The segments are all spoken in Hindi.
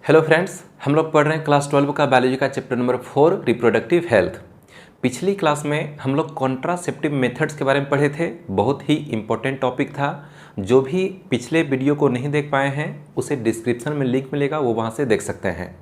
हेलो फ्रेंड्स, हम लोग पढ़ रहे हैं क्लास 12 का बायोलॉजी का चैप्टर नंबर 4 रिप्रोडक्टिव हेल्थ। पिछली क्लास में हम लोग कॉन्ट्रासेप्टिव मेथड्स के बारे में पढ़े थे। बहुत ही इम्पोर्टेंट टॉपिक था। जो भी पिछले वीडियो को नहीं देख पाए हैं उसे डिस्क्रिप्शन में लिंक मिलेगा, वो वहाँ से देख सकते हैं।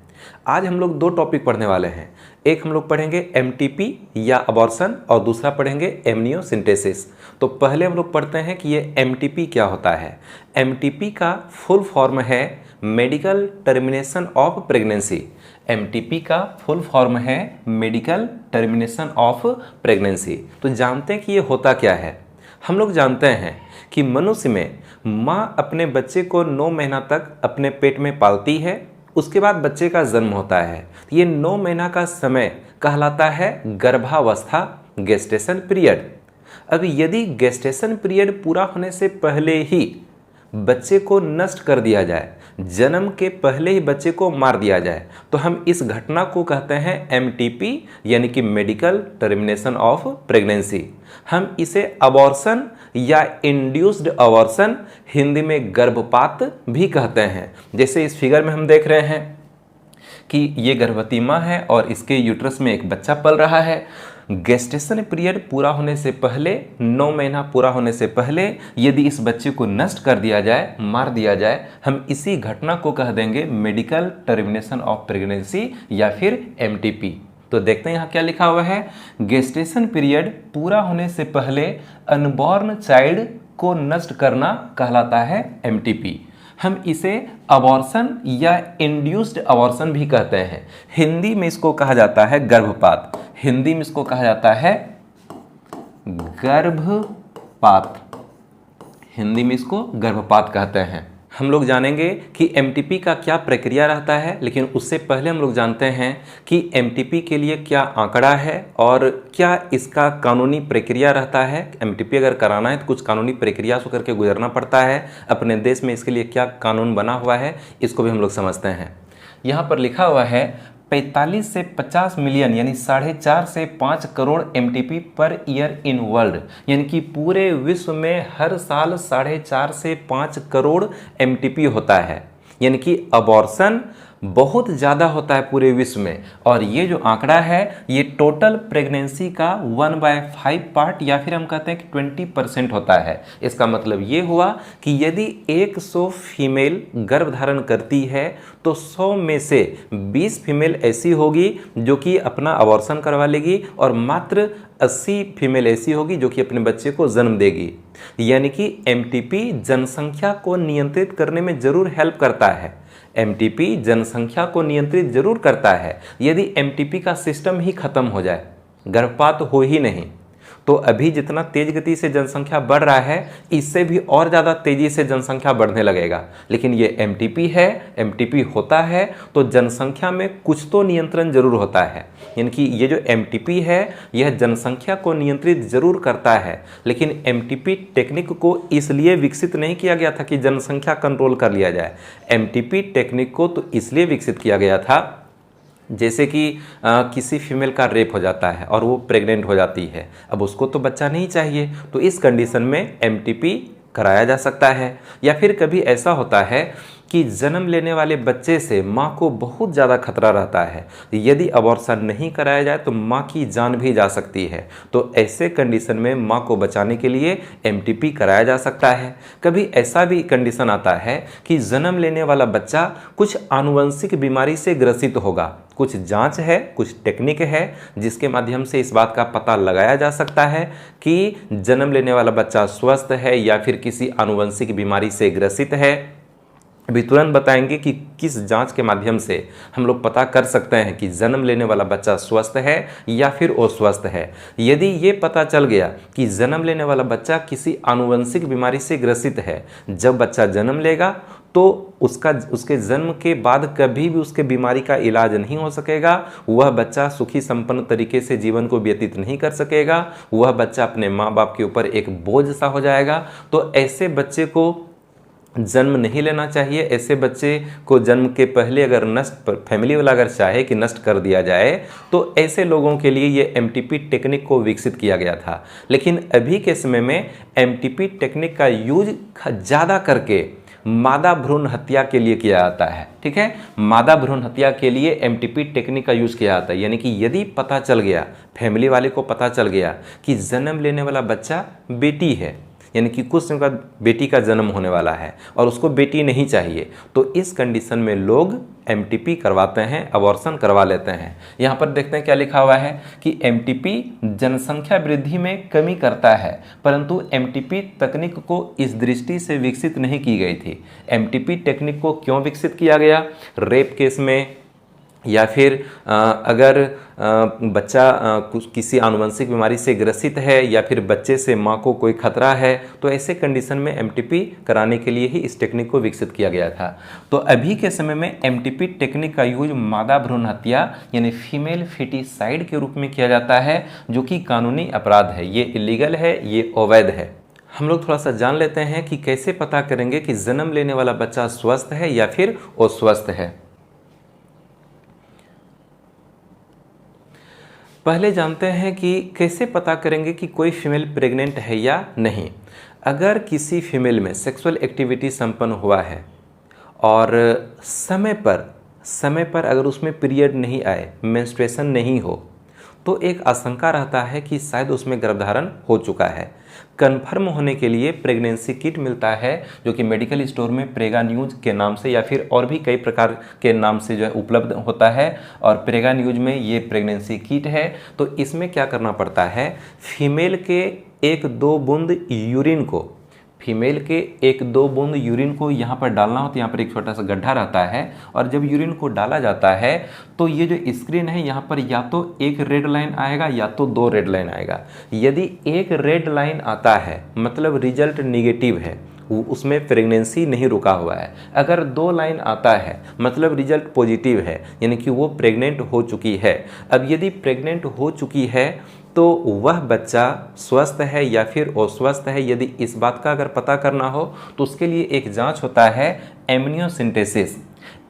आज हम लोग दो टॉपिक पढ़ने वाले हैं। एक हम लोग पढ़ेंगे एमटीपी या अबॉर्शन और दूसरा पढ़ेंगे एमनियोसिंथेसिस। तो पहले हम लोग पढ़ते हैं कि ये एमटीपी क्या होता है। एमटीपी का फुल फॉर्म है medical termination of pregnancy. MTP का फुल फॉर्म है मेडिकल टर्मिनेशन ऑफ प्रेगनेंसी। तो जानते हैं कि ये होता क्या है। हम लोग जानते हैं कि मनुष्य में माँ अपने बच्चे को 9 महीना तक अपने पेट में पालती है, उसके बाद बच्चे का जन्म होता है। ये 9 महीना का समय कहलाता है गर्भावस्था, गेस्टेशन पीरियड। अब यदि गेस्टेशन पीरियड पूरा होने से पहले ही बच्चे को नष्ट कर दिया जाए, जन्म के पहले ही बच्चे को मार दिया जाए, तो हम इस घटना को कहते हैं एमटीपी यानी कि मेडिकल टर्मिनेशन ऑफ प्रेगनेंसी। हम इसे अबॉर्शन या इंड्यूस्ड अबॉर्शन, हिंदी में गर्भपात भी कहते हैं। जैसे इस फिगर में हम देख रहे हैं कि ये गर्भवती माँ है और इसके यूट्रस में एक बच्चा पल रहा है। गेस्टेशन पीरियड पूरा होने से पहले, 9 महीना पूरा होने से पहले यदि इस बच्चे को नष्ट कर दिया जाए, मार दिया जाए, हम इसी घटना को कह देंगे मेडिकल टर्मिनेशन ऑफ प्रेगनेंसी या फिर एमटीपी। तो देखते हैं यहाँ क्या लिखा हुआ है। गेस्टेशन पीरियड पूरा होने से पहले अनबॉर्न चाइल्ड को नष्ट करना कहलाता है एमटीपी। हम इसे अबॉर्शन या इंड्यूस्ड अबॉर्शन भी कहते हैं। हिंदी में इसको कहा जाता है गर्भपात। हिंदी में इसको कहा जाता है गर्भपात। हिंदी में इसको गर्भपात कहते हैं। हम लोग जानेंगे कि एमटीपी का क्या प्रक्रिया रहता है, लेकिन उससे पहले हम लोग जानते हैं कि एमटीपी के लिए क्या आंकड़ा है और क्या इसका कानूनी प्रक्रिया रहता है। एमटीपी अगर कराना है तो कुछ कानूनी प्रक्रिया से करके गुजरना पड़ता है। अपने देश में इसके लिए क्या कानून बना हुआ है, इसको भी हम लोग समझते हैं। यहाँ पर लिखा हुआ है 45 से 50 मिलियन यानी 4.5 से 5 crore MTP per year in world, यानी कि पूरे विश्व में हर साल 4.5 से 5 करोड़ एमटीपी होता है। यानी कि अबॉर्शन बहुत ज़्यादा होता है पूरे विश्व में। और ये जो आंकड़ा है ये टोटल प्रेगनेंसी का 1/5 पार्ट या फिर हम कहते हैं कि 20% होता है। इसका मतलब ये हुआ कि यदि 100 फीमेल गर्भ धारण करती है तो 100 में से 20 फीमेल ऐसी होगी जो कि अपना अबॉर्शन करवा लेगी और मात्र 80 फीमेल ऐसी होगी जो कि अपने बच्चे को जन्म देगी। यानी कि एमटीपी जनसंख्या को नियंत्रित करने में जरूर हेल्प करता है। एमटीपी जनसंख्या को नियंत्रित जरूर करता है। यदि एमटीपी का सिस्टम ही खत्म हो जाए, गर्भपात हो ही नहीं, तो अभी जितना तेज गति से जनसंख्या बढ़ रहा है इससे भी और ज़्यादा तेजी से जनसंख्या बढ़ने लगेगा। लेकिन ये एमटीपी है, एमटीपी होता है तो जनसंख्या में कुछ तो नियंत्रण जरूर होता है। यानी कि ये जो एमटीपी है यह जनसंख्या को नियंत्रित जरूर करता है, लेकिन एमटीपी टेक्निक को इसलिए विकसित नहीं किया गया था कि जनसंख्या कंट्रोल कर लिया जाए। एमटीपी टेक्निक को तो इसलिए विकसित किया गया था जैसे कि किसी फीमेल का रेप हो जाता है और वो प्रेग्नेंट हो जाती है, अब उसको तो बच्चा नहीं चाहिए, तो इस कंडीशन में एमटीपी कराया जा सकता है। या फिर कभी ऐसा होता है कि जन्म लेने वाले बच्चे से माँ को बहुत ज़्यादा खतरा रहता है, यदि अबॉर्शन नहीं कराया जाए तो माँ की जान भी जा सकती है। तो ऐसे कंडीशन में माँ को बचाने के लिए एमटीपी कराया जा सकता है। कभी ऐसा भी कंडीशन आता है कि जन्म लेने वाला बच्चा कुछ आनुवंशिक बीमारी से ग्रसित होगा। कुछ जांच है, कुछ टेक्निक है जिसके माध्यम से इस बात का पता लगाया जा सकता है कि जन्म लेने वाला बच्चा स्वस्थ है या फिर किसी आनुवंशिक बीमारी से ग्रसित है। अभी तुरंत बताएंगे कि किस जांच के माध्यम से हम लोग पता कर सकते हैं कि जन्म लेने वाला बच्चा स्वस्थ है या फिर अस्वस्थ है। यदि ये पता चल गया कि जन्म लेने वाला बच्चा किसी आनुवंशिक बीमारी से ग्रसित है, जब बच्चा जन्म लेगा तो उसके जन्म के बाद कभी भी उसके बीमारी का इलाज नहीं हो सकेगा। वह बच्चा सुखी संपन्न तरीके से जीवन को व्यतीत नहीं कर सकेगा। वह बच्चा अपने माँ बाप के ऊपर एक बोझ सा हो जाएगा। तो ऐसे बच्चे को जन्म नहीं लेना चाहिए। ऐसे बच्चे को जन्म के पहले अगर नष्ट, फैमिली वाला अगर चाहे कि नष्ट कर दिया जाए, तो ऐसे लोगों के लिए ये एमटीपी टेक्निक को विकसित किया गया था। लेकिन अभी के समय में एमटीपी टेक्निक का यूज ज़्यादा करके मादा भ्रूण हत्या के लिए किया जाता है। ठीक है, मादा भ्रूण हत्या के लिए एमटीपी टेक्निक का यूज़ किया जाता है। यानी कि यदि पता चल गया, फैमिली वाले को पता चल गया कि जन्म लेने वाला बच्चा बेटी है, यानी कि कुछ समय बाद बेटी का जन्म होने वाला है और उसको बेटी नहीं चाहिए, तो इस कंडीशन में लोग एमटीपी करवाते हैं, अबॉर्शन करवा लेते हैं। यहाँ पर देखते हैं क्या लिखा हुआ है कि एमटीपी जनसंख्या वृद्धि में कमी करता है, परंतु एमटीपी तकनीक को इस दृष्टि से विकसित नहीं की गई थी। एमटीपी टेक्निक को क्यों विकसित किया गया? रेप केस में, या फिर अगर बच्चा किसी आनुवंशिक बीमारी से ग्रसित है, या फिर बच्चे से माँ को कोई खतरा है, तो ऐसे कंडीशन में एमटीपी कराने के लिए ही इस टेक्निक को विकसित किया गया था। तो अभी के समय में एमटीपी टेक्निक का यूज मादा भ्रूण हत्या यानी फीमेल फिटिसाइड के रूप में किया जाता है, जो कि कानूनी अपराध है। ये इलीगल है, ये अवैध है। हम लोग थोड़ा सा जान लेते हैं कि कैसे पता करेंगे कि जन्म लेने वाला बच्चा स्वस्थ है या फिर अस्वस्थ है। पहले जानते हैं कि कैसे पता करेंगे कि कोई फीमेल प्रेग्नेंट है या नहीं। अगर किसी फीमेल में सेक्सुअल एक्टिविटी संपन्न हुआ है और समय पर अगर उसमें पीरियड नहीं आए, मेंस्ट्रुएशन नहीं हो, तो एक आशंका रहता है कि शायद उसमें गर्भधारण हो चुका है। कन्फर्म होने के लिए प्रेगनेंसी किट मिलता है, जो कि मेडिकल स्टोर में प्रेगा न्यूज के नाम से या फिर और भी कई प्रकार के नाम से जो है उपलब्ध होता है। और प्रेगा न्यूज में ये प्रेगनेंसी किट है। तो इसमें क्या करना पड़ता है, फीमेल के 1-2 बूंद यूरिन को यहाँ पर डालना हो। तो यहाँ पर एक छोटा सा गड्ढा रहता है, और जब यूरिन को डाला जाता है तो ये जो स्क्रीन है यहाँ पर या तो एक रेड लाइन आएगा या तो 2 रेड लाइन आएगा। यदि एक रेड लाइन आता है मतलब रिजल्ट निगेटिव है, उसमें प्रेगनेंसी नहीं रुका हुआ है। अगर 2 लाइन आता है मतलब रिजल्ट पॉजिटिव है, यानी कि वो प्रेग्नेंट हो चुकी है। अब यदि प्रेग्नेंट हो चुकी है तो वह बच्चा स्वस्थ है या फिर अस्वस्थ है, यदि इस बात का अगर पता करना हो तो उसके लिए एक जांच होता है एमनियोसेंटेसिस।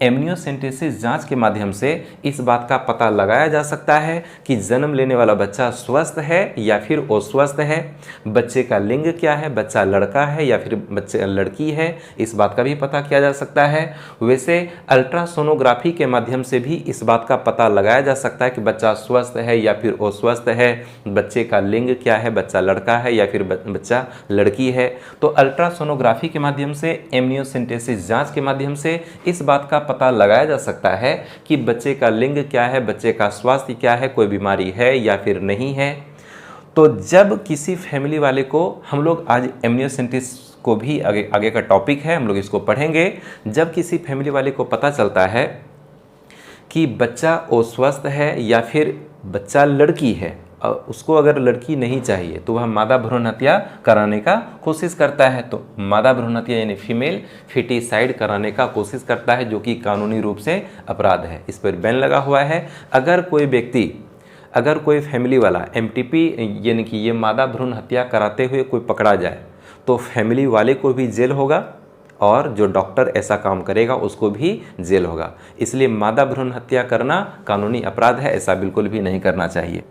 एमनियोसेंटेसिस जांच के माध्यम से इस बात का पता लगाया जा सकता है कि जन्म लेने वाला बच्चा स्वस्थ है या फिर अस्वस्थ है। बच्चे का लिंग क्या है, बच्चा लड़का है या फिर बच्चे लड़की है, इस बात का भी पता किया जा सकता है। वैसे अल्ट्रासोनोग्राफी के माध्यम से भी इस बात का पता लगाया जा सकता है कि बच्चा स्वस्थ है या फिर अस्वस्थ है। बच्चे का लिंग क्या है, बच्चा लड़का है या फिर बच्चा लड़की है। तो अल्ट्रासोनोग्राफी के माध्यम से, एमनियोसेंटेसिस जांच के माध्यम से इस बात का पता लगाया जा सकता है कि बच्चे का लिंग क्या है, बच्चे का स्वास्थ्य क्या है, कोई बीमारी है या फिर नहीं है। तो जब किसी फैमिली वाले को, हम लोग आज एमनियोसेंटेसिस को भी आगे का टॉपिक है, हम लोग इसको पढ़ेंगे। जब किसी फैमिली वाले को पता चलता है कि बच्चा अस्वस्थ है या फिर बच्चा लड़की है, उसको अगर लड़की नहीं चाहिए तो वह मादा भ्रूण हत्या कराने का कोशिश करता है। तो मादा भ्रूण हत्या यानी फीमेल फिटिसाइड कराने का कोशिश करता है, जो कि कानूनी रूप से अपराध है। इस पर बैन लगा हुआ है। अगर कोई फैमिली वाला एमटीपी यानी कि ये मादा भ्रूण हत्या कराते हुए कोई पकड़ा जाए तो फैमिली वाले को भी जेल होगा, और जो डॉक्टर ऐसा काम करेगा उसको भी जेल होगा। इसलिए मादा भ्रूण हत्या करना कानूनी अपराध है, ऐसा बिल्कुल भी नहीं करना चाहिए।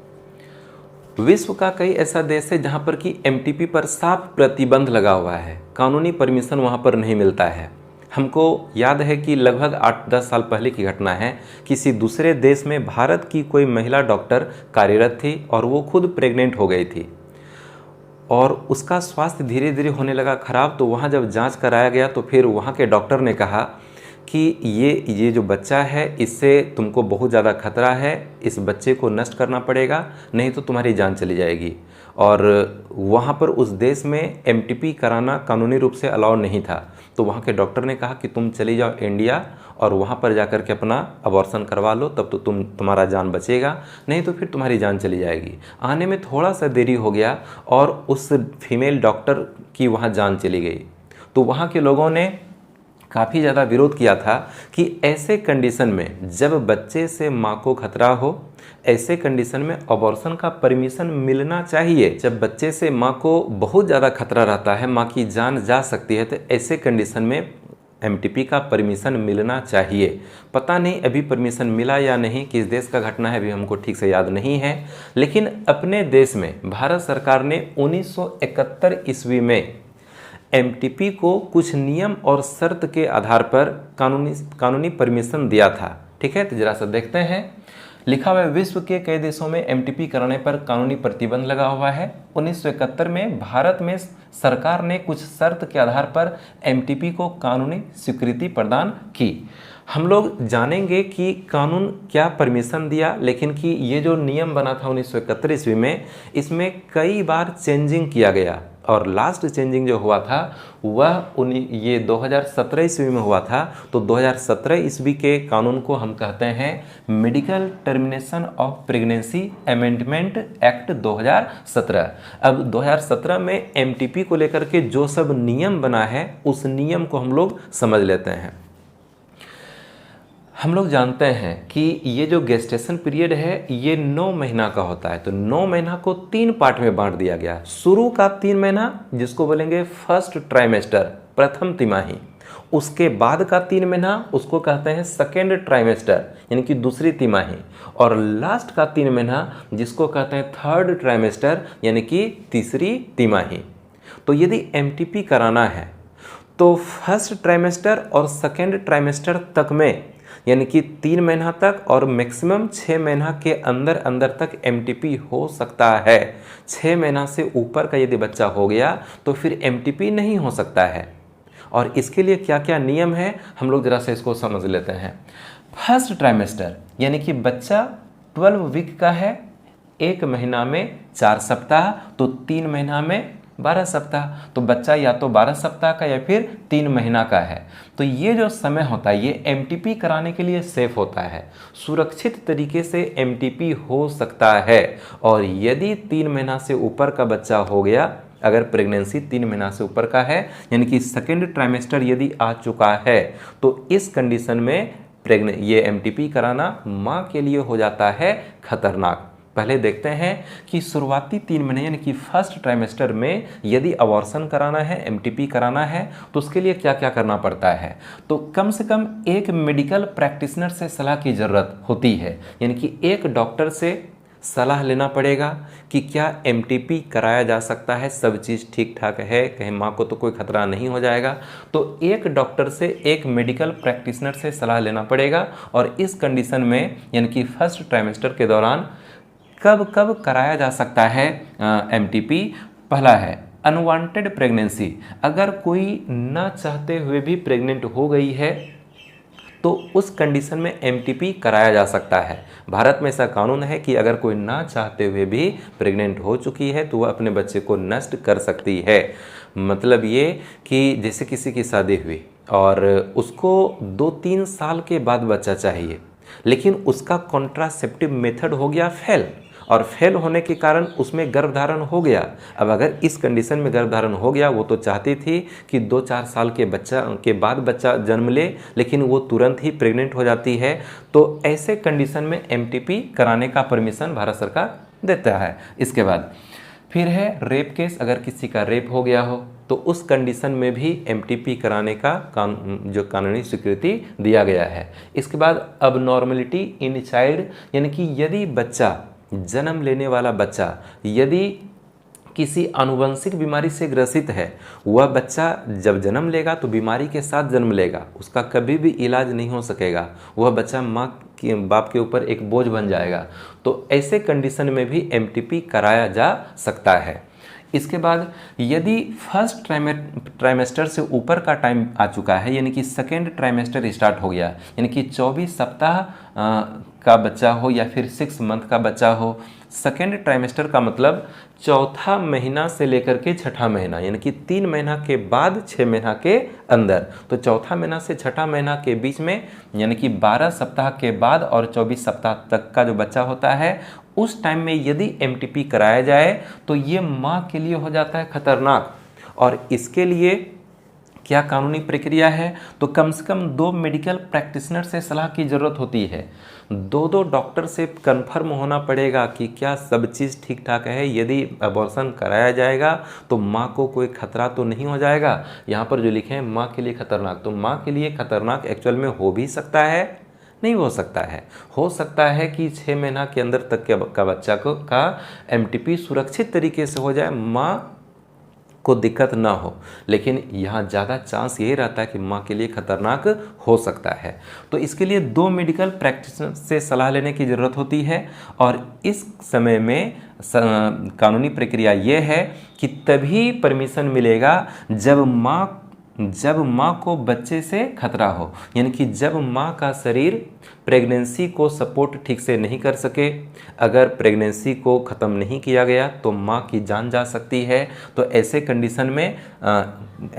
विश्व का कई ऐसा देश है जहां पर कि एमटीपी पर साफ प्रतिबंध लगा हुआ है, कानूनी परमिशन वहां पर नहीं मिलता है। हमको याद है कि लगभग 8-10 साल पहले की घटना है। किसी दूसरे देश में भारत की कोई महिला डॉक्टर कार्यरत थी और वो खुद प्रेग्नेंट हो गई थी, और उसका स्वास्थ्य धीरे धीरे होने लगा खराब। तो वहाँ जब जांच कराया गया तो फिर वहाँ के डॉक्टर ने कहा कि ये जो बच्चा है, इससे तुमको बहुत ज़्यादा खतरा है, इस बच्चे को नष्ट करना पड़ेगा, नहीं तो तुम्हारी जान चली जाएगी। और वहाँ पर उस देश में एमटीपी कराना कानूनी रूप से अलाउ नहीं था। तो वहाँ के डॉक्टर ने कहा कि तुम चली जाओ इंडिया और वहाँ पर जाकर के अपना अबॉर्शन करवा लो, तब तो तुम्हारा जान बचेगा, नहीं तो फिर तुम्हारी जान चली जाएगी। आने में थोड़ा सा देरी हो गया और उस फीमेल डॉक्टर की वहाँ जान चली गई। तो वहाँ के लोगों ने काफ़ी ज़्यादा विरोध किया था कि ऐसे कंडीशन में, जब बच्चे से माँ को खतरा हो, ऐसे कंडीशन में अबॉर्शन का परमिशन मिलना चाहिए। जब बच्चे से माँ को बहुत ज़्यादा खतरा रहता है, माँ की जान जा सकती है, तो ऐसे कंडीशन में एमटीपी का परमिशन मिलना चाहिए। पता नहीं अभी परमिशन मिला या नहीं, किस देश का घटना है अभी हमको ठीक से याद नहीं है। लेकिन अपने देश में भारत सरकार ने 1971 ईस्वी में एमटीपी को कुछ नियम और शर्त के आधार पर कानूनी परमिशन दिया था। ठीक है, तो जरा सा देखते हैं। लिखा हुआ है, विश्व के कई देशों में एमटीपी कराने पर कानूनी प्रतिबंध लगा हुआ है। 1971 में भारत में सरकार ने कुछ शर्त के आधार पर एमटीपी को कानूनी स्वीकृति प्रदान की। हम लोग जानेंगे कि कानून क्या परमिशन दिया, लेकिन कि ये जो नियम बना था 1971 ईस्वी में, इसमें कई बार चेंजिंग किया गया और लास्ट चेंजिंग जो हुआ था वह ये 2017 ईस्वी में हुआ था। तो 2017 ईस्वी के कानून को हम कहते हैं medical termination of pregnancy amendment act 2017। अब 2017 में एमटीपी को लेकर के जो सब नियम बना है उस नियम को हम लोग समझ लेते हैं। हम लोग जानते हैं कि ये जो गेस्टेशन पीरियड है ये 9 महीना का होता है। तो 9 महीना को 3 पार्ट में बांट दिया गया। शुरू का 3 महीना जिसको बोलेंगे फर्स्ट ट्राइमेस्टर, प्रथम तिमाही। उसके बाद का 3 महीना उसको कहते हैं सेकेंड ट्राइमेस्टर, यानी कि दूसरी तिमाही। और लास्ट का 3 महीना जिसको कहते हैं थर्ड ट्राइमेस्टर, यानी कि तीसरी तिमाही। तो यदि एमटीपी कराना है तो फर्स्ट ट्राइमेस्टर और सेकेंड ट्राइमेस्टर तक में, यानी कि 3 महीना तक और मैक्सिमम 6 महीना के अंदर अंदर तक एमटीपी हो सकता है। 6 महीना से ऊपर का यदि बच्चा हो गया तो फिर एमटीपी नहीं हो सकता है। और इसके लिए क्या क्या नियम है हम लोग जरा से इसको समझ लेते हैं। फर्स्ट ट्राइमेस्टर यानी कि बच्चा 12 वीक का है, 1 महीना में 4 सप्ताह, तो 3 महीना में 12 सप्ताह। तो बच्चा या तो 12 सप्ताह का या फिर 3 महीना का है। तो ये जो समय होता है ये एमटीपी कराने के लिए सेफ होता है, सुरक्षित तरीके से एमटीपी हो सकता है। और यदि 3 महीना से ऊपर का बच्चा हो गया, अगर प्रेगनेंसी 3 महीना से ऊपर का है, यानी कि सेकेंड ट्राइमेस्टर यदि आ चुका है, तो इस कंडीशन में ये एमटीपी कराना माँ के लिए हो जाता है खतरनाक। पहले देखते हैं कि शुरुआती 3 महीने यानी कि फर्स्ट ट्राइमेस्टर में यदि अबॉर्शन कराना है, एमटीपी कराना है, तो उसके लिए क्या क्या करना पड़ता है। तो कम से कम एक मेडिकल प्रैक्टिशनर से सलाह की ज़रूरत होती है, यानी कि एक डॉक्टर से सलाह लेना पड़ेगा कि क्या एमटीपी कराया जा सकता है, सब चीज़ ठीक ठाक है, कहीं माँ को तो कोई खतरा नहीं हो जाएगा। तो एक डॉक्टर से, एक मेडिकल प्रैक्टिशनर से सलाह लेना पड़ेगा। और इस कंडीशन में यानी कि फर्स्ट ट्राइमेस्टर के दौरान कब कब कराया जा सकता है एमटीपी। पहला है अनवांटेड प्रेगनेंसी, अगर कोई ना चाहते हुए भी प्रेग्नेंट हो गई है तो उस कंडीशन में एमटीपी कराया जा सकता है। भारत में ऐसा कानून है कि अगर कोई ना चाहते हुए भी प्रेग्नेंट हो चुकी है तो वह अपने बच्चे को नष्ट कर सकती है। मतलब ये कि जैसे किसी की शादी हुई और उसको 2-3 साल के बाद बच्चा चाहिए, लेकिन उसका कॉन्ट्रासेप्टिव मेथड हो गया फेल, और फेल होने के कारण उसमें गर्भधारण हो गया। अब अगर इस कंडीशन में गर्भधारण हो गया, वो तो चाहती थी कि 2-4 साल के बाद बच्चा जन्म ले, लेकिन वो तुरंत ही प्रेग्नेंट हो जाती है। तो ऐसे कंडीशन में एमटीपी कराने का परमिशन भारत सरकार देता है। इसके बाद फिर है रेप केस, अगर किसी का रेप हो गया हो तो उस कंडीशन में भी एमटीपी कराने का जो कानूनी स्वीकृति दिया गया है। इसके बाद अबनॉर्मलिटी इन चाइल्ड, यानी कि यदि बच्चा, जन्म लेने वाला बच्चा यदि किसी आनुवंशिक बीमारी से ग्रसित है, वह बच्चा जब जन्म लेगा तो बीमारी के साथ जन्म लेगा, उसका कभी भी इलाज नहीं हो सकेगा, वह बच्चा बाप के ऊपर एक बोझ बन जाएगा। तो ऐसे कंडीशन में भी एमटीपी कराया जा सकता है। इसके बाद यदि फर्स्ट ट्राइमेस्टर से ऊपर का टाइम आ चुका है, यानी कि सेकेंड ट्राइमेस्टर स्टार्ट हो गया, यानी कि 24 सप्ताह का बच्चा हो या फिर 6 मंथ का बच्चा हो। सेकेंड ट्राइमेस्टर का मतलब चौथा महीना से लेकर के छठा महीना, यानी कि 3 महीना के बाद 6 महीना के अंदर। तो चौथा महीना से छठा महीना के बीच में, यानी कि 12 सप्ताह के बाद और 24 सप्ताह तक का जो बच्चा होता है, उस टाइम में यदि एमटीपी कराया जाए तो ये माँ के लिए हो जाता है खतरनाक। और इसके लिए क्या कानूनी प्रक्रिया है, तो कम से कम 2 मेडिकल प्रैक्टिशनर से सलाह की ज़रूरत होती है। 2 डॉक्टर से कंफर्म होना पड़ेगा कि क्या सब चीज़ ठीक ठाक है। यदि अबॉर्शन कराया जाएगा तो माँ को कोई खतरा तो नहीं हो जाएगा। यहाँ पर जो लिखे हैं माँ के लिए खतरनाक, तो माँ के लिए खतरनाक एक्चुअल में हो भी सकता है, नहीं हो सकता है। हो सकता है कि 6 महीना के अंदर तक का बच्चा का एमटीपी सुरक्षित तरीके से हो जाए, माँ को दिक्कत ना हो, लेकिन यहाँ ज़्यादा चांस यही रहता है कि माँ के लिए खतरनाक हो सकता है। तो इसके लिए 2 मेडिकल प्रैक्टिशनर से सलाह लेने की ज़रूरत होती है। और इस समय में कानूनी प्रक्रिया ये है कि तभी परमिशन मिलेगा जब माँ को बच्चे से खतरा हो, यानी कि जब माँ का शरीर प्रेगनेंसी को सपोर्ट ठीक से नहीं कर सके, अगर प्रेगनेंसी को ख़त्म नहीं किया गया तो माँ की जान जा सकती है। तो ऐसे कंडीशन में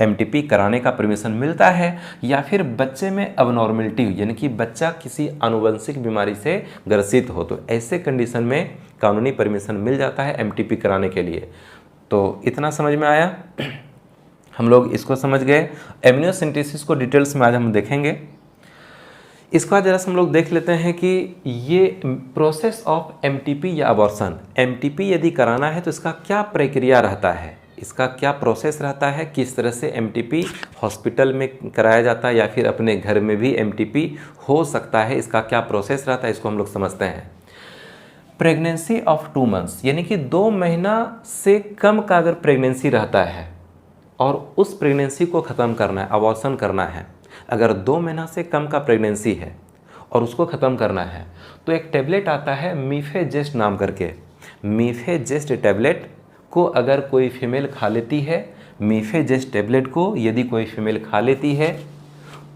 एमटीपी कराने का परमिशन मिलता है। या फिर बच्चे में अबनॉर्मलिटी हुई, यानी कि बच्चा किसी आनुवंशिक बीमारी से ग्रसित हो, तो ऐसे कंडीशन में कानूनी परमिशन मिल जाता है एमटीपी कराने के लिए। तो इतना समझ में आया, हम लोग इसको समझ गए। एमनियोसेंटेसिस को डिटेल्स में आज हम देखेंगे। इसके बाद जरा हम लोग देख लेते हैं कि ये प्रोसेस ऑफ एमटीपी या अबॉर्शन, एमटीपी यदि कराना है तो इसका क्या प्रक्रिया रहता है, इसका क्या प्रोसेस रहता है, किस तरह से एमटीपी हॉस्पिटल में कराया जाता है या फिर अपने घर में भी एमटीपी हो सकता है, इसका क्या प्रोसेस रहता है, इसको हम लोग समझते हैं। प्रेगनेंसी ऑफ 2 मंथ्स, यानी कि 2 महीना से कम का अगर प्रेगनेंसी रहता है और उस प्रेगनेंसी को ख़त्म करना है, अबॉर्शन करना है, अगर 2 महीना से कम का प्रेगनेंसी है और उसको ख़त्म करना है, तो एक टैबलेट आता है मीफेजेस्ट नाम करके। मीफेजेस्ट टैबलेट को अगर कोई फीमेल खा लेती है, मीफेजेस्ट टैबलेट को यदि कोई फीमेल खा लेती है,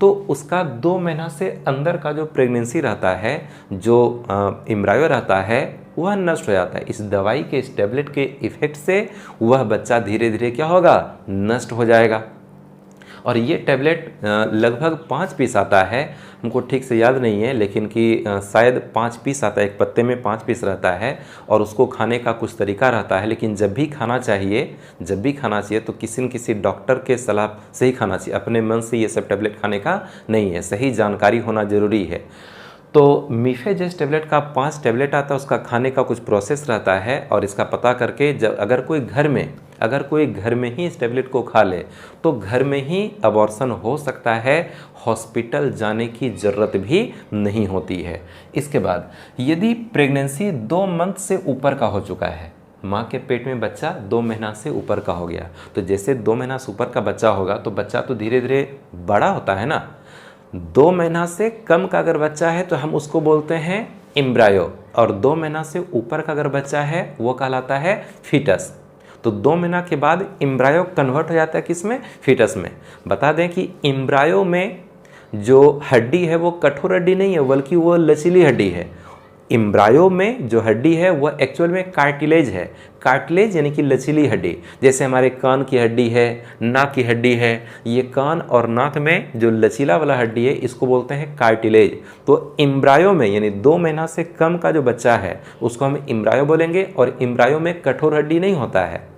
तो उसका 2 महीना से अंदर का जो प्रेगनेंसी रहता है, जो एम्ब्रायो रहता है, वह नष्ट हो जाता है। इस दवाई के, इस टैबलेट के इफेक्ट से वह बच्चा धीरे धीरे क्या होगा, नष्ट हो जाएगा। और ये टैबलेट लगभग 5 पीस आता है, हमको ठीक से याद नहीं है, लेकिन कि शायद 5 पीस आता है, एक पत्ते में 5 पीस रहता है और उसको खाने का कुछ तरीका रहता है। लेकिन जब भी खाना चाहिए तो किसी न किसी डॉक्टर के सलाह से ही खाना चाहिए, अपने मन से ये सब टैबलेट खाने का नहीं है, सही जानकारी होना ज़रूरी है। तो मीफेजेस्ट टैबलेट का 5 टैबलेट आता है, उसका खाने का कुछ प्रोसेस रहता है और इसका पता करके जब अगर कोई घर में ही इस टैबलेट को खा ले तो घर में ही अबॉर्शन हो सकता है, हॉस्पिटल जाने की ज़रूरत भी नहीं होती है। इसके बाद यदि प्रेगनेंसी 2 मंथ से ऊपर का हो चुका है, माँ के पेट में बच्चा 2 महीना से ऊपर का हो गया, तो जैसे 2 महीना से ऊपर का बच्चा होगा तो बच्चा तो धीरे धीरे बड़ा होता है ना। 2 महीना से कम का अगर बच्चा है तो हम उसको बोलते हैं एम्ब्रायो, और 2 महीना से ऊपर का अगर बच्चा है वो कहलाता है फीटस। तो 2 महीना के बाद एम्ब्रायो कन्वर्ट हो जाता है किसमें, फीटस में। बता दें कि एम्ब्रायो में जो हड्डी है वो कठोर हड्डी नहीं है, बल्कि वो लचीली हड्डी है। एम्ब्रायो में जो हड्डी है वह एक्चुअल में कार्टिलेज है। कार्टिलेज यानी कि लचीली हड्डी, जैसे हमारे कान की हड्डी है, नाक की हड्डी है, ये कान और नाक में जो लचीला वाला हड्डी है इसको बोलते हैं कार्टिलेज। तो एम्ब्रायो में यानी 2 महीना से कम का जो बच्चा है उसको हम एम्ब्रायो बोलेंगे, और एम्ब्रायो में कठोर हड्डी नहीं होता है।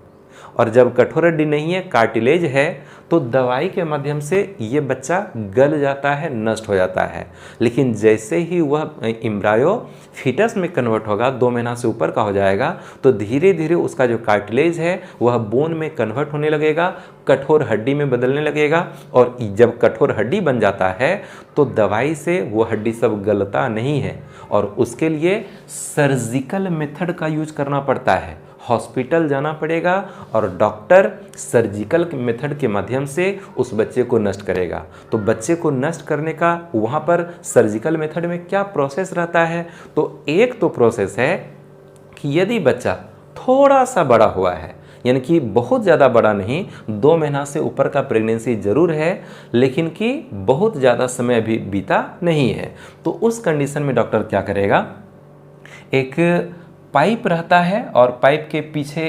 और जब कठोर हड्डी नहीं है, कार्टिलेज है, तो दवाई के माध्यम से ये बच्चा गल जाता है, नष्ट हो जाता है। लेकिन जैसे ही वह एम्ब्रायो फीटस में कन्वर्ट होगा, 2 महीना से ऊपर का हो जाएगा, तो धीरे धीरे उसका जो कार्टिलेज है वह बोन में कन्वर्ट होने लगेगा, कठोर हड्डी में बदलने लगेगा। और जब कठोर हड्डी बन जाता है तो दवाई से वो हड्डी सब गलता नहीं है, और उसके लिए सर्जिकल मेथड का यूज करना पड़ता है। हॉस्पिटल जाना पड़ेगा और डॉक्टर सर्जिकल मेथड के माध्यम से उस बच्चे को नष्ट करेगा। तो बच्चे को नष्ट करने का वहाँ पर सर्जिकल मेथड में क्या प्रोसेस रहता है, तो एक तो प्रोसेस है कि यदि बच्चा थोड़ा सा बड़ा हुआ है, यानी कि बहुत ज़्यादा बड़ा नहीं, 2 महीना से ऊपर का प्रेगनेंसी जरूर है लेकिन कि बहुत ज़्यादा समय अभी बीता नहीं है, तो उस कंडीशन में डॉक्टर क्या करेगा, एक पाइप रहता है और पाइप के पीछे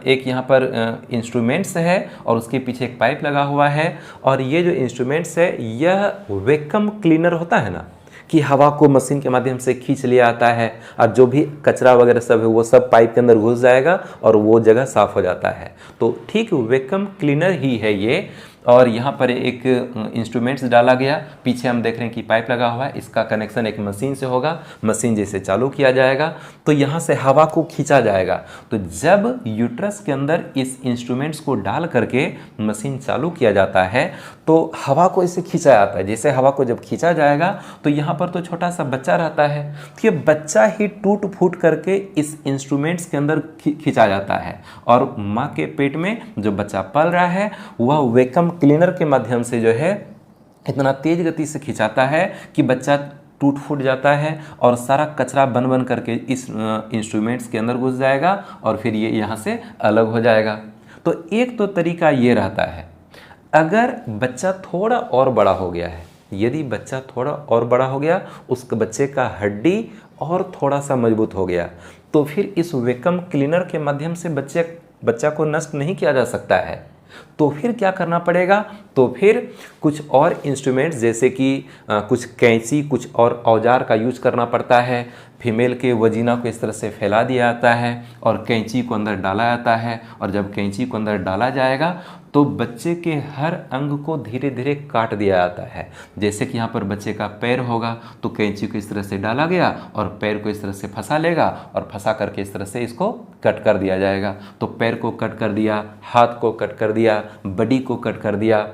एक यहाँ पर इंस्ट्रूमेंट्स है और उसके पीछे एक पाइप लगा हुआ है। और ये जो इंस्ट्रूमेंट्स है यह वैक्यूम क्लीनर होता है ना, कि हवा को मशीन के माध्यम से खींच लिया आता है और जो भी कचरा वगैरह सब है वो सब पाइप के अंदर घुस जाएगा और वो जगह साफ हो जाता है। तो ठीक वैक्यूम क्लीनर ही है ये। और यहाँ पर एक इंस्ट्रूमेंट्स डाला गया, पीछे हम देख रहे हैं कि पाइप लगा हुआ है, इसका कनेक्शन एक मशीन से होगा, मशीन जैसे चालू किया जाएगा तो यहाँ से हवा को खींचा जाएगा। तो जब यूट्रस के अंदर इस इंस्ट्रूमेंट्स को डाल करके मशीन चालू किया जाता है तो हवा को इसे खींचा जाता है। जैसे हवा को जब खींचा जाएगा तो यहाँ पर तो छोटा सा बच्चा रहता है, तो ये बच्चा ही टूट फूट करके इस इंस्ट्रूमेंट्स के अंदर खींचा जाता है और माँ के पेट में जो बच्चा पल रहा है वह वैक्यूम क्लीनर के माध्यम से जो है इतना तेज गति से खिंचाता है कि बच्चा टूट फूट जाता है और सारा कचरा बन बन करके इस इंस्ट्रूमेंट्स के अंदर घुस जाएगा और फिर ये यहाँ से अलग हो जाएगा। तो एक तो तरीका ये रहता है, अगर बच्चा थोड़ा और बड़ा हो गया है, यदि बच्चा थोड़ा और बड़ा हो गया, उस बच्चे का हड्डी और थोड़ा सा मजबूत हो गया, तो फिर इस वैक्यूम क्लीनर के माध्यम से बच्चा को नष्ट नहीं किया जा सकता है। तो फिर क्या करना पड़ेगा, तो फिर कुछ और इंस्ट्रूमेंट्स जैसे कि कुछ कैंची, कुछ और औजार का यूज करना पड़ता है। फीमेल के वजीना को इस तरह से फैला दिया जाता है और कैंची को अंदर डाला जाता है और जब कैंची को अंदर डाला जाएगा तो बच्चे के हर अंग को धीरे धीरे काट दिया जाता है। जैसे कि यहाँ पर बच्चे का पैर होगा तो कैंची को इस तरह से डाला गया और पैर को इस तरह से फंसा लेगा और फंसा करके इस तरह से इसको कट कर दिया जाएगा। तो पैर को कट कर दिया, हाथ को कट कर दिया, बॉडी को कट कर दिया,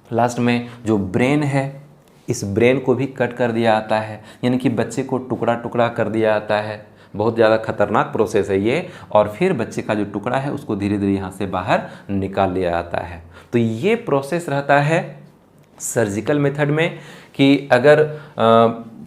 लास्ट में जो ब्रेन है इस ब्रेन को भी कट कर दिया जाता है, यानी कि बच्चे को टुकड़ा टुकड़ा कर दिया जाता है। बहुत ज़्यादा खतरनाक प्रोसेस है ये। और फिर बच्चे का जो टुकड़ा है उसको धीरे धीरे यहाँ से बाहर निकाल लिया जाता है। तो ये प्रोसेस रहता है सर्जिकल मेथड में कि अगर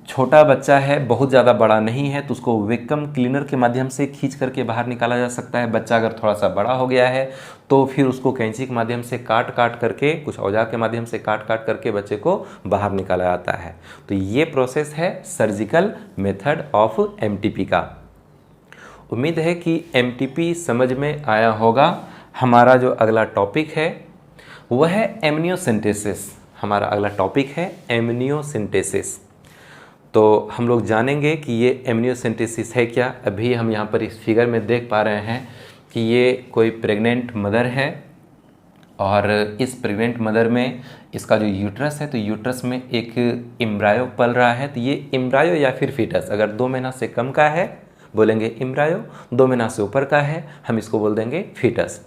छोटा बच्चा है, बहुत ज़्यादा बड़ा नहीं है, तो उसको वैक्यूम क्लीनर के माध्यम से खींच करके बाहर निकाला जा सकता है। बच्चा अगर थोड़ा सा बड़ा हो गया है तो फिर उसको कैंची के माध्यम से काट करके, कुछ औजार के माध्यम से काट करके बच्चे को बाहर निकाला जाता है। तो ये प्रोसेस है सर्जिकल मेथड ऑफ एमटीपी का। उम्मीद है कि एमटीपी समझ में आया होगा। हमारा जो अगला टॉपिक है वह है एमनियोसिंथेसिस। हमारा अगला टॉपिक है एमनियोसिंथेसिस। तो हम लोग जानेंगे कि ये एमनियोसिंथेसिस है क्या। अभी हम यहाँ पर इस फिगर में देख पा रहे हैं कि ये कोई प्रेग्नेंट मदर है और इस प्रेग्नेंट मदर में इसका जो यूट्रस है, तो यूट्रस में एक एम्ब्रायो पल रहा है। तो ये एम्ब्रायो या फिर फीटस अगर 2 महीना से कम का है बोलेंगे एम्ब्रायो, 2 महीना से ऊपर का है हम इसको बोल देंगे फीटस।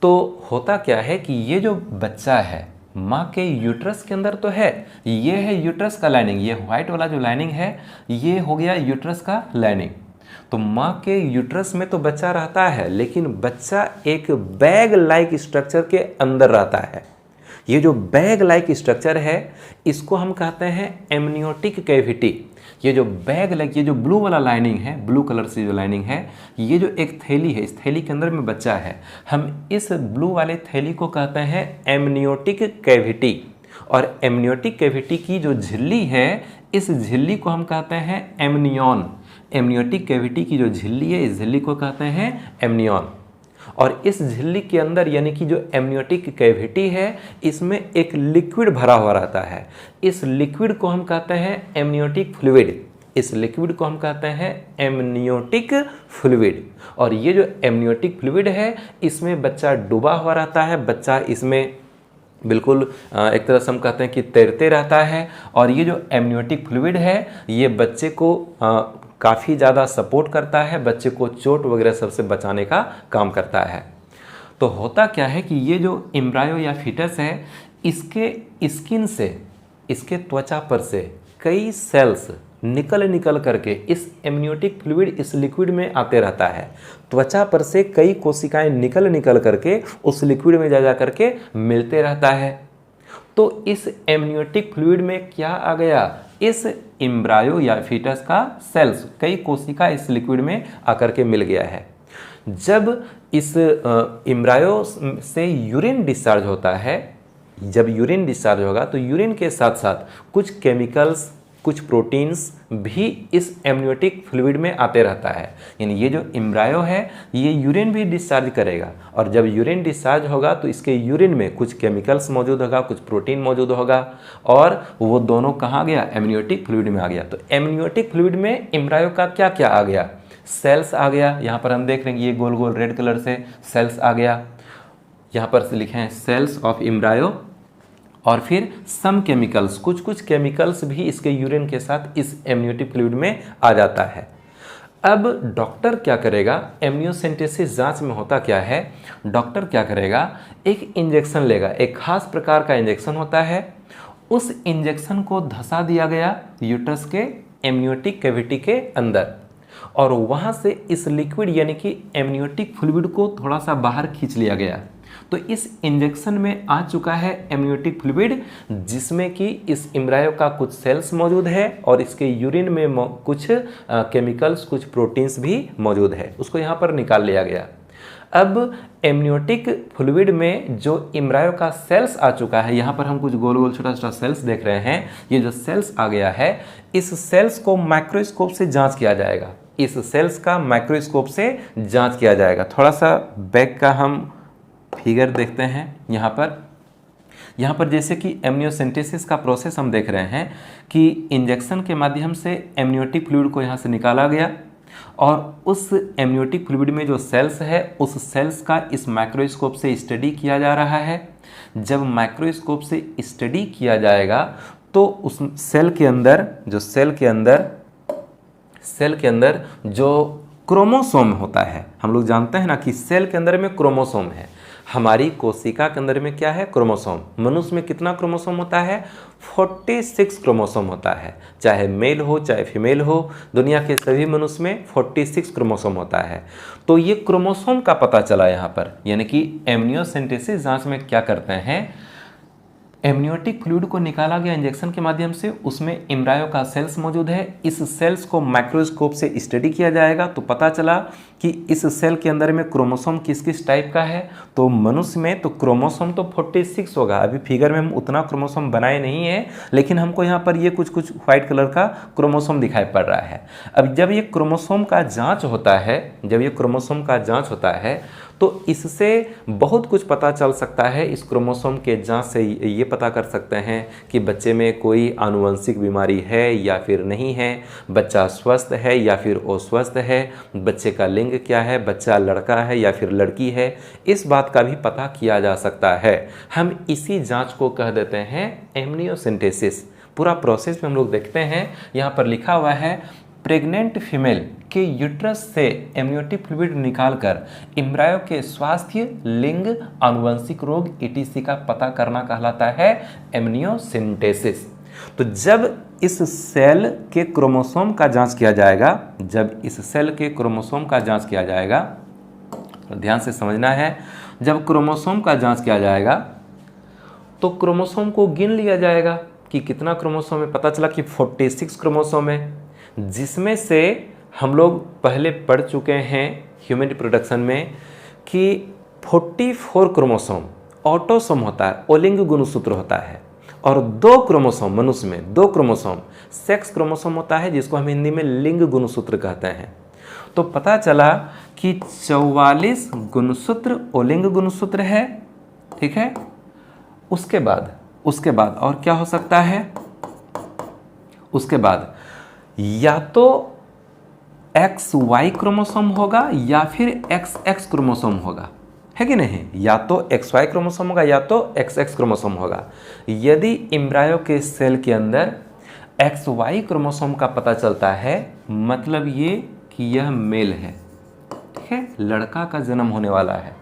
तो होता क्या है कि ये जो बच्चा है माँ के यूट्रस के अंदर तो है, ये है यूट्रस का लाइनिंग, ये व्हाइट वाला जो लाइनिंग है ये हो गया यूट्रस का लाइनिंग। तो माँ के यूट्रस में तो बच्चा रहता है, लेकिन बच्चा एक बैग लाइक स्ट्रक्चर के अंदर रहता है। ये जो बैग लाइक स्ट्रक्चर है इसको हम कहते हैं एमनियोटिक कैविटी। ये जो बैग लाइक, ये जो ब्लू वाला लाइनिंग है, ब्लू कलर से जो लाइनिंग है, ये जो एक थैली है, इस थैली के अंदर में बच्चा है। हम इस ब्लू वाले थैली को कहते हैं एमनियोटिक कैविटी। और एमनियोटिक कैविटी की जो झिल्ली है, इस झिल्ली को हम कहते हैं एमनियॉन। एमनियोटिक कैविटी की जो झिल्ली है, इस झिल्ली को कहते हैं एमनियॉन। और इस झिल्ली के अंदर यानी कि जो एमनियोटिक कैविटी है इसमें एक लिक्विड भरा हुआ रहता है। इस लिक्विड को हम कहते हैं एमनियोटिक फ्लूइड। इस लिक्विड को हम कहते हैं एमनियोटिक फ्लूइड। और ये जो एमनियोटिक फ्लूइड है इसमें बच्चा डूबा हुआ रहता है। बच्चा इसमें बिल्कुल एक तरह से हम कहते हैं कि तैरते रहता है। और ये जो एमनियोटिक फ्लूइड है ये बच्चे को काफ़ी ज़्यादा सपोर्ट करता है, बच्चे को चोट वगैरह सबसे बचाने का काम करता है। तो होता क्या है कि ये जो एम्ब्रायो या फीटस है इसके स्किन से, इसके त्वचा पर से कई सेल्स निकल करके इस एमनियोटिक फ्लूइड, इस लिक्विड में आते रहता है। त्वचा पर से कई कोशिकाएं निकल करके उस लिक्विड में जा करके मिलते रहता है। तो इस एमनियोटिक फ्लूइड में क्या आ गया, इस एम्ब्रायो या फीटस का सेल्स, कई कोशिका इस लिक्विड में आकर के मिल गया है। जब इस एम्ब्रायो से यूरिन डिस्चार्ज होता है, जब यूरिन डिस्चार्ज होगा तो यूरिन के साथ साथ कुछ केमिकल्स, कुछ प्रोटीन्स भी इस एमनियोटिक फ्लूइड में आते रहता है। यानी ये जो एम्ब्रायो है ये यूरिन भी डिस्चार्ज करेगा और जब यूरिन डिस्चार्ज होगा तो इसके यूरिन में कुछ केमिकल्स मौजूद होगा, कुछ प्रोटीन मौजूद होगा और वो दोनों कहाँ गया, एमनियोटिक फ्लूइड में आ गया। तो एमनियोटिक फ्लूइड में एम्ब्रायो का क्या क्या आ गया, सेल्स आ गया। यहाँ पर हम देख रहे हैं ये गोल गोल रेड कलर से सेल्स आ गया। यहाँ पर से लिखे हैं सेल्स ऑफ एम्ब्रायो, और फिर सम केमिकल्स, कुछ कुछ केमिकल्स भी इसके यूरिन के साथ इस एमनियोटिक फ्लूइड में आ जाता है। अब डॉक्टर क्या करेगा, एमनियोसेंटेसिस जांच में होता क्या है, डॉक्टर क्या करेगा, एक इंजेक्शन लेगा, एक खास प्रकार का इंजेक्शन होता है, उस इंजेक्शन को धंसा दिया गया यूट्रस के एमनियोटिक कैविटी के अंदर, और वहाँ से इस लिक्विड यानी कि एमनियोटिक फ्लूइड को थोड़ा सा बाहर खींच लिया गया। तो इस इंजेक्शन में आ चुका है एमनियोटिक फ्लूइड, जिसमें कि इस एम्ब्रायो का कुछ सेल्स मौजूद है और इसके यूरिन में कुछ केमिकल्स, कुछ प्रोटीन्स भी मौजूद है, उसको यहाँ पर निकाल लिया गया। अब एमनियोटिक फ्लूइड में जो एम्ब्रायो का सेल्स आ चुका है, यहाँ पर हम कुछ गोल गोल छोटा छोटा सेल्स देख रहे हैं, ये जो सेल्स आ गया है, इस सेल्स को माइक्रोस्कोप से जांच किया जाएगा, इस सेल्स का माइक्रोस्कोप से जांच किया जाएगा। थोड़ा सा बैक का हम फिगर देखते हैं। यहाँ पर जैसे कि एमनियोसेंटेसिस का प्रोसेस हम देख रहे हैं कि इंजेक्शन के माध्यम से एमनियोटिक फ्लूइड को यहाँ से निकाला गया, और उस एमनियोटिक फ्लूइड में जो सेल्स है, उस सेल्स का इस माइक्रोस्कोप से स्टडी किया जा रहा है। जब माइक्रोस्कोप से स्टडी किया जाएगा तो उस सेल के अंदर जो क्रोमोसोम होता है, हम लोग जानते हैं ना कि सेल के अंदर में क्रोमोसोम है। हमारी कोशिका के अंदर में क्या है, क्रोमोसोम। मनुष्य में कितना क्रोमोसोम होता है, 46 क्रोमोसोम होता है, चाहे मेल हो चाहे फीमेल हो, दुनिया के सभी मनुष्य में 46 क्रोमोसोम होता है। तो ये क्रोमोसोम का पता चला यहाँ पर, यानी कि एमनियोसेंटेसिस जांच में क्या करते हैं, एमनियोटिक फ्लूइड को निकाला गया इंजेक्शन के माध्यम से, उसमें एम्ब्रायो का सेल्स मौजूद है, इस सेल्स को माइक्रोस्कोप से स्टडी किया जाएगा तो पता चला कि इस सेल के अंदर में क्रोमोसोम किस किस टाइप का है। तो मनुष्य में तो क्रोमोसोम तो 46 होगा, अभी फिगर में हम उतना क्रोमोसोम बनाए नहीं है, लेकिन हमको यहाँ पर ये कुछ कुछ व्हाइट कलर का क्रोमोसोम दिखाई पड़ रहा है। अब जब ये क्रोमोसोम का जाँच होता है, तो इससे बहुत कुछ पता चल सकता है। इस क्रोमोसोम के जांच से ये पता कर सकते हैं कि बच्चे में कोई आनुवंशिक बीमारी है या फिर नहीं है, बच्चा स्वस्थ है या फिर अस्वस्थ है, बच्चे का लिंग क्या है, बच्चा लड़का है या फिर लड़की है, इस बात का भी पता किया जा सकता है। हम इसी जांच को कह देते हैं एमनियोसेंटेसिस। पूरा प्रोसेस में हम लोग देखते हैं, यहाँ पर लिखा हुआ है प्रेग्नेंट फीमेल के यूट्रस से एमनियोटिक फ्लूइड निकालकर एम्ब्रायो के स्वास्थ्य, लिंग, आनुवंशिक रोग ईटीसी का पता करना कहलाता है एमनियोसेंटेसिस। तो जब इस सेल के क्रोमोसोम का जांच किया जाएगा, तो ध्यान से समझना है, जब क्रोमोसोम का जांच किया जाएगा तो क्रोमोसोम को गिन लिया जाएगा कि कितना क्रोमोसोम है। पता चला कि 46 क्रोमोसोम है, जिसमें से हम लोग पहले पढ़ चुके हैं ह्यूमन रिप्रोडक्शन में कि 44 क्रोमोसोम ऑटोसोम होता है, ओलिंग गुणसूत्र होता है, और 2 क्रोमोसोम, मनुष्य में 2 क्रोमोसोम सेक्स क्रोमोसोम होता है, जिसको हम हिंदी में लिंग गुणसूत्र कहते हैं। तो पता चला कि 44 गुणसूत्र ओलिंग गुणसूत्र है, ठीक है। उसके बाद और क्या हो सकता है, उसके बाद या तो XY क्रोमोसोम होगा या फिर XX क्रोमोसोम होगा, है कि नहीं, या तो XY क्रोमोसोम होगा या तो XX क्रोमोसोम होगा। यदि एम्ब्रायो के सेल के अंदर XY क्रोमोसोम का पता चलता है, मतलब ये कि यह मेल है, ठीक है, लड़का का जन्म होने वाला है।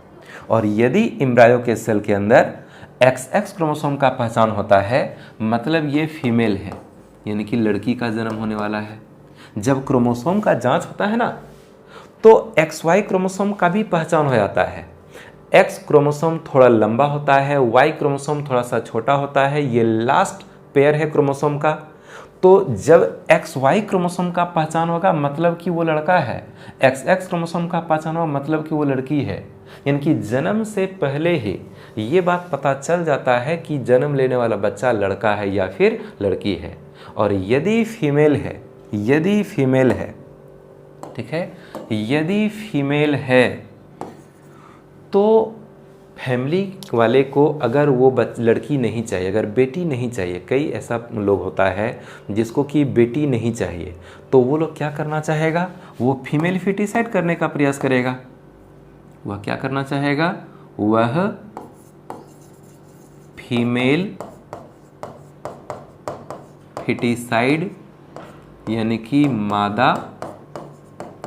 और यदि एम्ब्रायो के सेल के अंदर XX क्रोमोसोम का पहचान होता है, मतलब ये फीमेल है, यानी कि लड़की का जन्म होने वाला है। जब क्रोमोसोम का जांच होता है ना, तो XY क्रोमोसोम का भी पहचान हो जाता है। X क्रोमोसोम थोड़ा लंबा होता है, Y क्रोमोसोम थोड़ा सा छोटा होता है, ये लास्ट पेयर है क्रोमोसोम का। तो जब XY क्रोमोसोम का पहचान होगा, मतलब कि वो लड़का है, XX क्रोमोसोम का पहचान होगा, मतलब कि वो लड़की है। यानी कि जन्म से पहले ही ये बात पता चल जाता है कि जन्म लेने वाला बच्चा लड़का है या फिर लड़की है। और यदि फीमेल है, ठीक है, यदि फीमेल है तो फैमिली वाले को अगर वो लड़की नहीं चाहिए, अगर बेटी नहीं चाहिए, कई ऐसा लोग होता है जिसको कि बेटी नहीं चाहिए, तो वो लोग क्या करना चाहेगा, वो फीमेल फिटिसाइड करने का प्रयास करेगा। वह क्या करना चाहेगा, वह फीमेल फिटिसाइड यानी कि मादा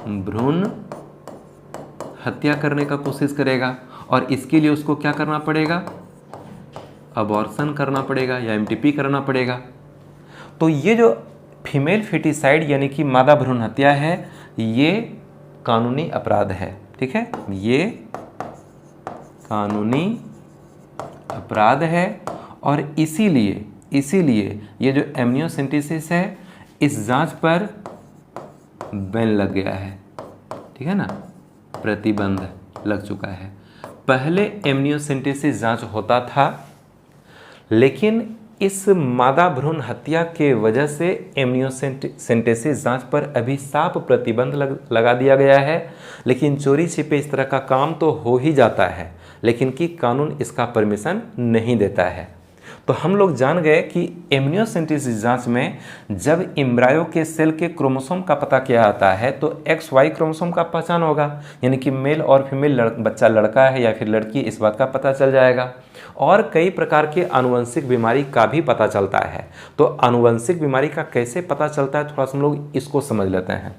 भ्रूण हत्या करने का कोशिश करेगा, और इसके लिए उसको क्या करना पड़ेगा, अबॉर्शन करना पड़ेगा या एमटीपी करना पड़ेगा। तो ये जो फीमेल फिटिसाइड यानी कि मादा भ्रूण हत्या है, ये कानूनी अपराध है। ठीक है, ये कानूनी अपराध है, और इसीलिए ये जो एमनियोसेंटेसिस है, इस जांच पर बैन लग गया है। ठीक है ना, प्रतिबंध लग चुका है। पहले एमनियोसेंटेसिस जांच होता था, लेकिन इस मादा भ्रूण हत्या के वजह से एमनियोसेंटेसिस जांच पर अभी साफ प्रतिबंध लगा दिया गया है। लेकिन चोरी छिपे इस तरह का काम तो हो ही जाता है, लेकिन कि कानून इसका परमिशन नहीं देता है। तो हम लोग जान गए कि एमनियोसेंटेसिस जांच में जब एम्ब्रायो के सेल के क्रोमोसोम का पता किया जाता है तो XY क्रोमोसोम का पहचान होगा, यानी कि मेल और फीमेल बच्चा लड़का है या फिर लड़की, इस बात का पता चल जाएगा। और कई प्रकार के आनुवंशिक बीमारी का भी पता चलता है। तो आनुवंशिक बीमारी का कैसे पता चलता है, थोड़ा सा हम लोग इसको समझ लेते हैं।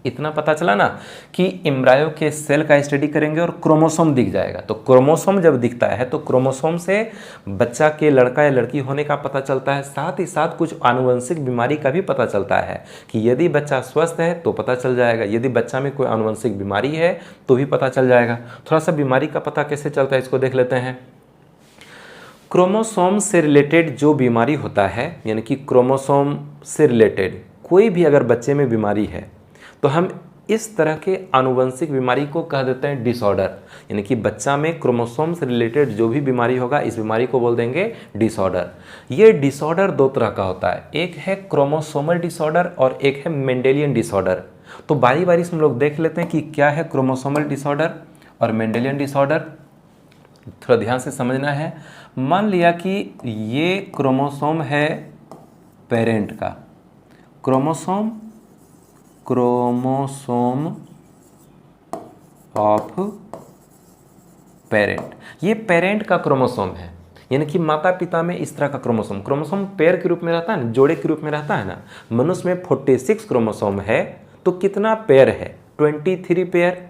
इतना पता चला ना कि एम्ब्रायो के सेल का स्टडी करेंगे और क्रोमोसोम दिख जाएगा। तो क्रोमोसोम जब दिखता है तो क्रोमोसोम से बच्चा के लड़का या लड़की होने का पता चलता है। साथ ही साथ कुछ आनुवंशिक बीमारी का भी पता चलता है कि यदि बच्चा स्वस्थ है तो पता चल जाएगा, यदि बच्चा में कोई आनुवंशिक बीमारी है तो भी पता चल जाएगा। थोड़ा सा बीमारी का पता कैसे चलता है इसको देख लेते हैं। क्रोमोसोम से रिलेटेड जो बीमारी होता है, यानी कि क्रोमोसोम से रिलेटेड कोई भी अगर बच्चे में बीमारी है तो हम इस तरह के आनुवंशिक बीमारी को कह देते हैं डिसऑर्डर। यानी कि बच्चा में क्रोमोसोम से रिलेटेड जो भी बीमारी होगा, इस बीमारी को बोल देंगे डिसऑर्डर। ये डिसऑर्डर दो तरह का होता है, एक है क्रोमोसोमल डिसऑर्डर और एक है मेंडेलियन डिसऑर्डर। तो बारी बारी से हम लोग देख लेते हैं कि क्या है क्रोमोसोमल डिसऑर्डर और मेंडेलियन डिसऑर्डर। थोड़ा ध्यान से समझना है। मान लिया कि ये क्रोमोसोम है पेरेंट का, क्रोमोसोम ऑफ पेरेंट, ये पेरेंट का क्रोमोसोम है, यानी कि माता पिता में इस तरह का क्रोमोसोम पेयर के रूप में रहता है ना, जोड़े के रूप में रहता है ना। मनुष्य में 46 क्रोमोसोम है, तो कितना पेयर है, 23 पेयर,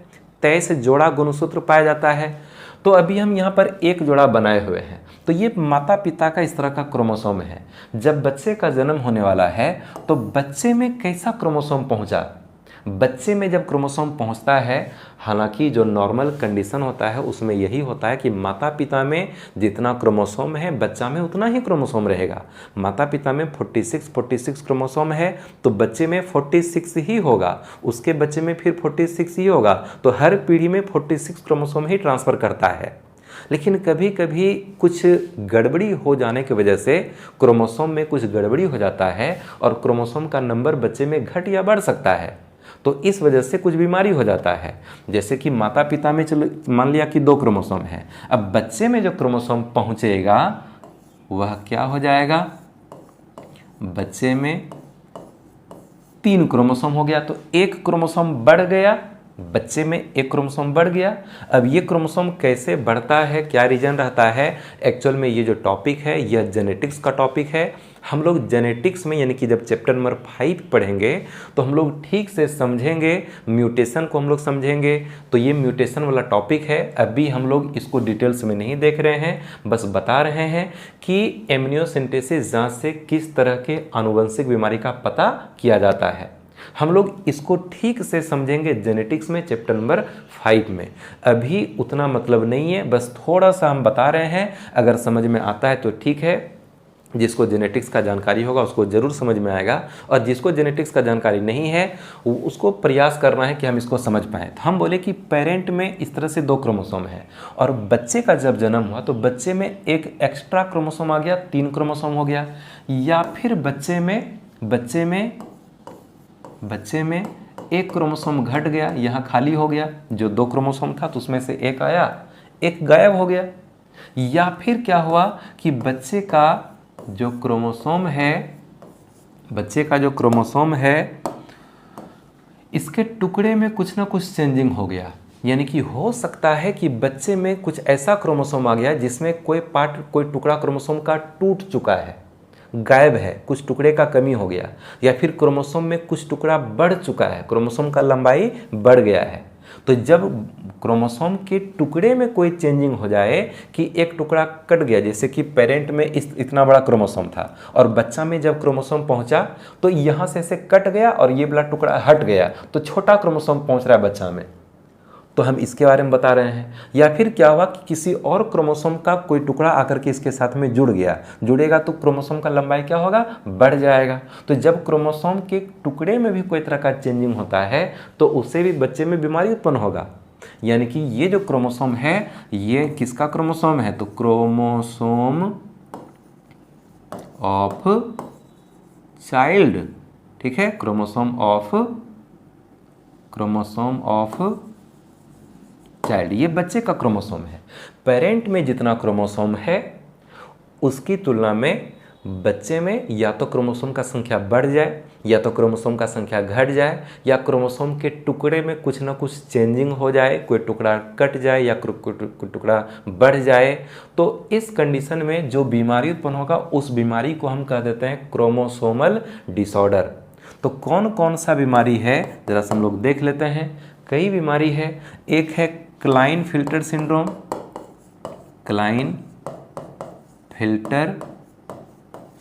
23 जोड़ा गुणसूत्र पाया जाता है। तो अभी हम यहाँ पर एक जोड़ा बनाए हुए हैं, तो ये माता पिता का इस तरह का क्रोमोसोम है। जब बच्चे का जन्म होने वाला है तो बच्चे में कैसा क्रोमोसोम पहुँचा, बच्चे में जब क्रोमोसोम पहुंचता है, हालांकि जो नॉर्मल कंडीशन होता है उसमें यही होता है कि माता पिता में जितना क्रोमोसोम है बच्चा में उतना ही क्रोमोसोम रहेगा। माता पिता में 46 क्रोमोसोम है तो बच्चे में 46 ही होगा, उसके बच्चे में फिर 46 ही होगा। तो हर पीढ़ी में 46 क्रोमोसोम ही ट्रांसफ़र करता है। लेकिन कभी कभी कुछ गड़बड़ी हो जाने की वजह से क्रोमोसोम में कुछ गड़बड़ी हो जाता है और क्रोमोसोम का नंबर बच्चे में घट या बढ़ सकता है। तो इस वजह से कुछ बीमारी हो जाता है। जैसे कि माता पिता में चलो मान लिया कि 2 क्रोमोसोम है, अब बच्चे में जो क्रोमोसोम पहुंचेगा वह क्या हो जाएगा, बच्चे में 3 क्रोमोसोम हो गया। तो 1 क्रोमोसोम बढ़ गया, बच्चे में 1 क्रोमोसोम बढ़ गया। अब ये क्रोमोसोम कैसे बढ़ता है, क्या रीजन रहता है, एक्चुअल में ये जो टॉपिक है यह जेनेटिक्स का टॉपिक है। हम लोग जेनेटिक्स में यानी कि जब चैप्टर नंबर 5 पढ़ेंगे तो हम लोग ठीक से समझेंगे, म्यूटेशन को हम लोग समझेंगे। तो ये म्यूटेशन वाला टॉपिक है, अभी हम लोग इसको डिटेल्स में नहीं देख रहे हैं, बस बता रहे हैं कि एमनियोसेंटेसिस जांच से किस तरह के आनुवंशिक बीमारी का पता किया जाता है। हम लोग इसको ठीक से समझेंगे जेनेटिक्स में चैप्टर नंबर 5 में। अभी उतना मतलब नहीं है, बस थोड़ा सा हम बता रहे हैं। अगर समझ में आता है तो ठीक है, जिसको जेनेटिक्स का जानकारी होगा उसको ज़रूर समझ में आएगा, और जिसको जेनेटिक्स का जानकारी नहीं है उसको प्रयास करना है कि हम इसको समझ पाएँ। तो हम बोले कि पेरेंट में इस तरह से 2 क्रोमोसोम है, और बच्चे का जब जन्म हुआ तो बच्चे में एक एक्स्ट्रा क्रोमोसोम आ गया, 3 क्रोमोसोम हो गया। या फिर बच्चे में 1 क्रोमोसोम घट गया, यहाँ खाली हो गया, जो 2 क्रोमोसोम था तो उसमें से 1 आया, 1 गायब हो गया। या फिर क्या हुआ कि बच्चे का जो क्रोमोसोम है इसके टुकड़े में कुछ ना कुछ चेंजिंग हो गया, यानी कि हो सकता है कि बच्चे में कुछ ऐसा क्रोमोसोम आ गया जिसमें कोई पार्ट, कोई टुकड़ा क्रोमोसोम का टूट चुका है, गायब है, कुछ टुकड़े का कमी हो गया, या फिर क्रोमोसोम में कुछ टुकड़ा बढ़ चुका है, क्रोमोसोम का लंबाई बढ़ गया है। तो जब क्रोमोसोम के टुकड़े में कोई चेंजिंग हो जाए कि एक टुकड़ा कट गया, जैसे कि पेरेंट में इतना बड़ा क्रोमोसोम था और बच्चा में जब क्रोमोसोम पहुंचा तो यहाँ से ऐसे कट गया और ये वाला टुकड़ा हट गया, तो छोटा क्रोमोसोम पहुंच रहा है बच्चा में, तो हम इसके बारे में बता रहे हैं। या फिर क्या हुआ कि किसी और क्रोमोसोम का कोई टुकड़ा आकर के इसके साथ में जुड़ गया, जुड़ेगा तो क्रोमोसोम का लंबाई क्या होगा, बढ़ जाएगा। तो जब क्रोमोसोम के टुकड़े में भी कोई तरह का चेंजिंग होता है तो उससे भी बच्चे में बीमारी उत्पन्न होगा। यानी कि ये जो क्रोमोसोम है ये किसका क्रोमोसोम है, तो क्रोमोसोम ऑफ चाइल्ड, ठीक है, क्रोमोसोम ऑफ चाइल्ड, ये बच्चे का क्रोमोसोम है। पेरेंट में जितना क्रोमोसोम है उसकी तुलना में बच्चे में या तो क्रोमोसोम का संख्या बढ़ जाए या तो क्रोमोसोम का संख्या घट जाए, या क्रोमोसोम के टुकड़े में कुछ ना कुछ चेंजिंग हो जाए, कोई टुकड़ा कट जाए या कोई टुकड़ा बढ़ जाए। तो इस कंडीशन में जो बीमारी उत्पन्न होगा उस बीमारी को हम कह देते हैं क्रोमोसोमल डिसऑर्डर। तो कौन कौन सा बीमारी है जरा से हम लोग देख लेते हैं। कई बीमारी है, एक है क्लाइनफिल्टर सिंड्रोम, क्लाइनफिल्टर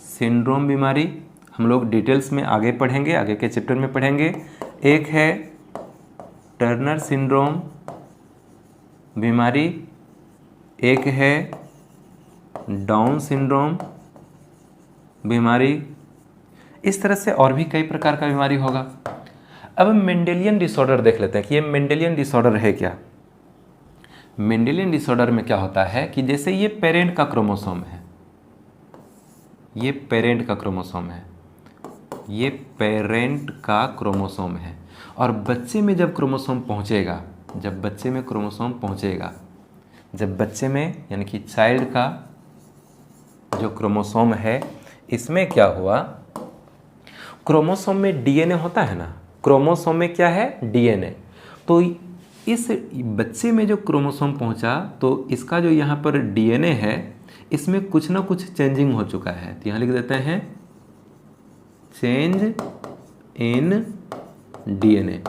सिंड्रोम बीमारी, हम लोग डिटेल्स में आगे पढ़ेंगे, आगे के चैप्टर में पढ़ेंगे। एक है टर्नर सिंड्रोम बीमारी, एक है डाउन सिंड्रोम बीमारी। इस तरह से और भी कई प्रकार का बीमारी होगा। अब मेंडेलियन डिसऑर्डर देख लेते हैं कि ये मेंडेलियन डिसऑर्डर है क्या। मेंडेलियन डिसऑर्डर में क्या होता है कि जैसे ये पेरेंट का क्रोमोसोम है, ये पेरेंट का क्रोमोसोम है, ये पेरेंट का क्रोमोसोम है, और बच्चे में जब क्रोमोसोम पहुंचेगा, जब बच्चे में क्रोमोसोम पहुंचेगा, जब बच्चे में यानी कि चाइल्ड का जो क्रोमोसोम है इसमें क्या हुआ, क्रोमोसोम में डीएनए होता है ना, क्रोमोसोम में क्या है, डीएनए। तो इस बच्चे में जो क्रोमोसोम पहुंचा तो इसका जो यहाँ पर डीएनए है इसमें कुछ ना कुछ चेंजिंग हो चुका है, तो यहाँ लिख देते हैं चेंज इन डीएनए।